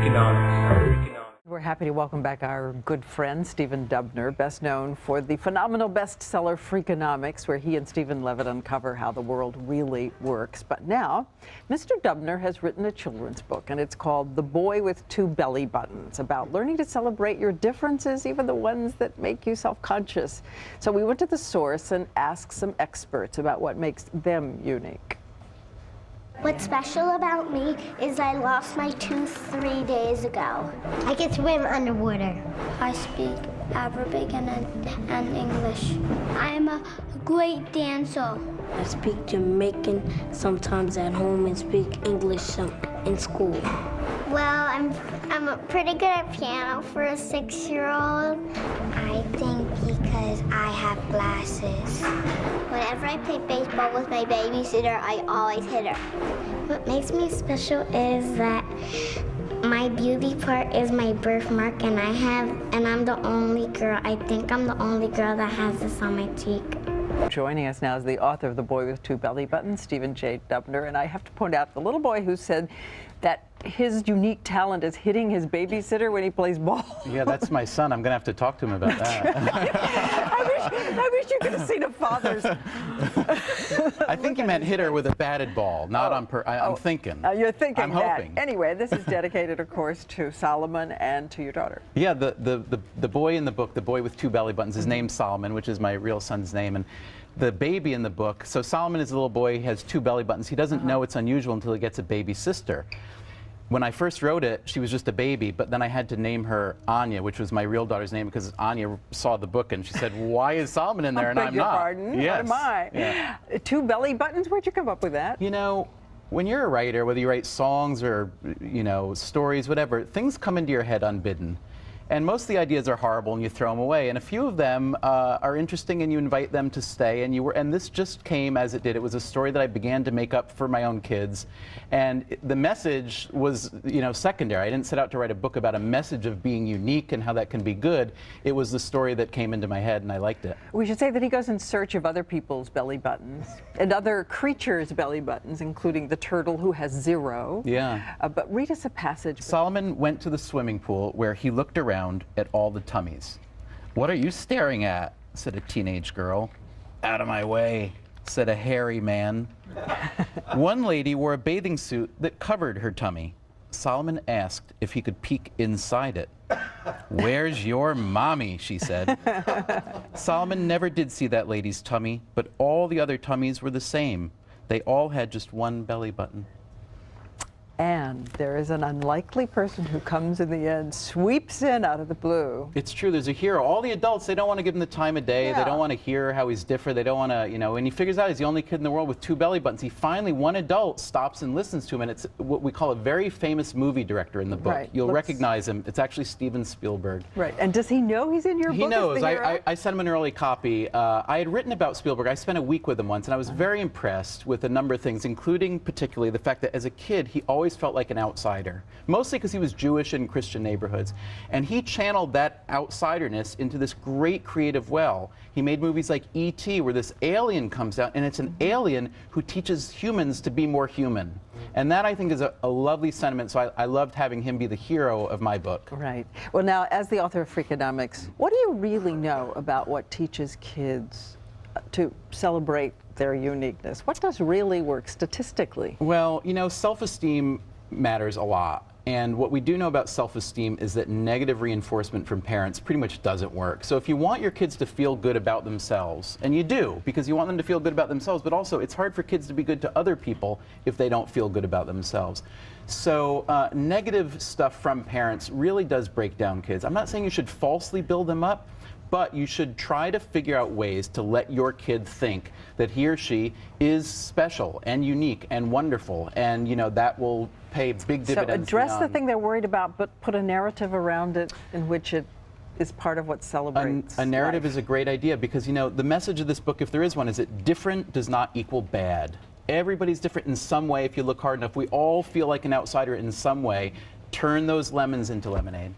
Freakonomics. We're happy to welcome back our good friend, Stephen Dubner, best known for the phenomenal bestseller Freakonomics, where he and Stephen Levitt uncover how the world really works. But now, Mr. Dubner has written a children's book, and it's called The Boy with Two Belly Buttons, about learning to celebrate your differences, even the ones that make you self-conscious. So we went to the source and asked some experts about what makes them unique. What's special about me is I lost my tooth 3 days ago. I can swim underwater. I speak Arabic and English. I'm a great dancer. I speak Jamaican sometimes at home and speak English in school. Well, I'm pretty good at piano for a 6-year-old. I think because I have glasses. Whenever I play baseball with my babysitter, I always hit her. What makes me special is that my beauty part is my birthmark, and I'm the only girl. I think I'm the only girl that has this on my cheek. Joining us now is the author of The Boy with Two Belly Buttons, Stephen J. Dubner. And I have to point out the little boy who said that his unique talent is hitting his babysitter when he plays ball. Yeah, that's my son. I'm going to have to talk to him about that. I wish you could have seen a father's. I think he meant hit her with a batted ball, not on I'm thinking. You're thinking I'm that. hoping. Anyway, this is dedicated, of course, to Solomon and to your daughter. Yeah, the boy in the book, the boy with two belly buttons, his name's Solomon, which is my real son's name. And the baby in the book, so Solomon is a little boy, he has two belly buttons. He doesn't know it's unusual until he gets a baby sister. When I first wrote it, she was just a baby, but then I had to name her Anya, which was my real daughter's name, because Anya saw the book and she said, "Why is Solomon in there and I'm not?" Pardon? Yes. What am I? Yeah. Two belly buttons? Where'd you come up with that? You know, when you're a writer, whether you write songs or, you know, stories, whatever, things come into your head unbidden. And most of the ideas are horrible and you throw them away. And a few of them are interesting and you invite them to stay. And this just came as it did. It was a story that I began to make up for my own kids. And the message was, you know, secondary. I didn't set out to write a book about a message of being unique and how that can be good. It was the story that came into my head and I liked it. We should say that he goes in search of other people's belly buttons and other creatures' belly buttons, including the turtle who has 0. Yeah. But read us a passage. Solomon went to the swimming pool where he looked around at all the tummies. "What are you staring at?" said a teenage girl. "Out of my way," said a hairy man. One lady wore a bathing suit that covered her tummy. Solomon asked if he could peek inside it. "Where's your mommy?" she said. Solomon never did see that lady's tummy, but all the other tummies were the same. They all had just one belly button. And there is an unlikely person who comes in the end, sweeps in out of the blue. It's true, there's a hero. All the adults, they don't want to give him the time of day. Yeah. They don't want to hear how he's different. They don't want to, you know, and he figures out he's the only kid in the world with two belly buttons. He finally, one adult stops and listens to him, and it's what we call a very famous movie director in the book. Right. You'll recognize him. It's actually Steven Spielberg. Right, and does he know he's in your book? He knows. As the hero? I sent him an early copy. I had written about Spielberg. I spent a week with him once, and I was very impressed with a number of things, including particularly the fact that as a kid, he always felt like an outsider. Mostly because he was Jewish in Christian neighborhoods. And he channeled that outsiderness into this great creative well. He made movies like E.T., where this alien comes out, and it's an alien who teaches humans to be more human. And that, I think, is a lovely sentiment, so I loved having him be the hero of my book. Right. Well, now, as the author of Freakonomics, what do you really know about what teaches kids to celebrate their uniqueness? What does really work statistically? Well, you know, self-esteem matters a lot. And what we do know about self-esteem is that negative reinforcement from parents pretty much doesn't work. So if you want your kids to feel good about themselves, and you do, because you want them to feel good about themselves, but also it's hard for kids to be good to other people if they don't feel good about themselves. So negative stuff from parents really does break down kids. I'm not saying you should falsely build them up, but you should try to figure out ways to let your kid think that he or she is special and unique and wonderful, and you know that will pay big dividends. So address the beyond. thing they're worried about, but put a narrative around it in which it is part of what celebrates a narrative life. is a great idea, because you know the message of this book, if there is one, is that different does not equal bad. Everybody's different in some way. If you look hard enough, we all feel like an outsider in some way. Turn those lemons into lemonade.